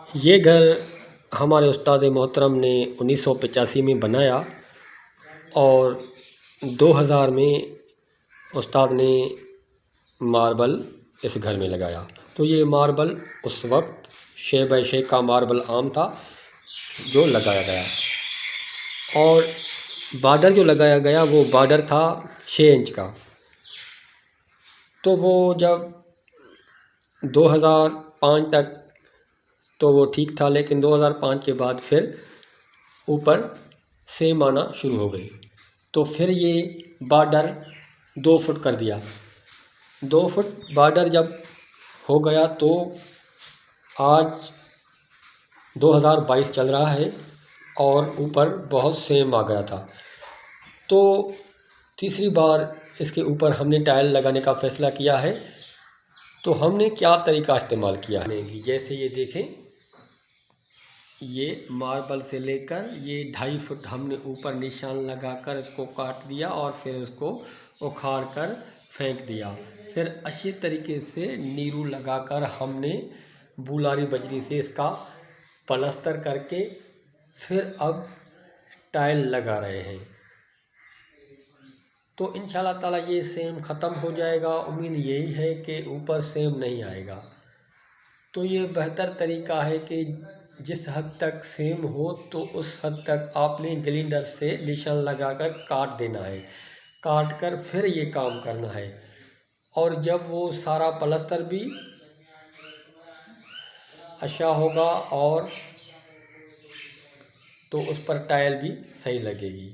ये घर हमारे उस्ताद मोहतरम ने 1985 में बनाया और 2000 में उस्ताद ने मार्बल इस घर में लगाया। तो ये मार्बल उस वक्त 6x6 का मार्बल आम था जो लगाया गया, और बॉर्डर जो लगाया गया वो बॉर्डर था 6 इंच का। तो वो जब 2005 तक तो वो ठीक था, लेकिन 2005 के बाद फिर ऊपर सेम आना शुरू हो गई। तो फिर ये बॉर्डर 2 फुट कर दिया। 2 फुट बॉर्डर जब हो गया तो आज 2022 चल रहा है और ऊपर बहुत सेम आ गया था। तो तीसरी बार इसके ऊपर हमने टाइल लगाने का फ़ैसला किया है। तो हमने क्या तरीका इस्तेमाल किया है, जैसे ये देखें, ये मार्बल से लेकर ये 2.5 फुट हमने ऊपर निशान लगाकर इसको काट दिया और फिर उसको उखाड़ कर फेंक दिया। फिर अच्छी तरीके से नीरू लगाकर हमने बुलारी बजरी से इसका पलस्तर करके फिर अब टाइल लगा रहे हैं। तो इंशाल्लाह ताला ये सेम ख़त्म हो जाएगा। उम्मीद यही है कि ऊपर सेम नहीं आएगा। तो ये बेहतर तरीका है कि जिस हद तक सेम हो तो उस हद तक आपने ग्राइंडर से निशान लगाकर काट देना है, काट कर फिर ये काम करना है। और जब वो सारा पलस्तर भी अच्छा होगा और तो उस पर टाइल भी सही लगेगी।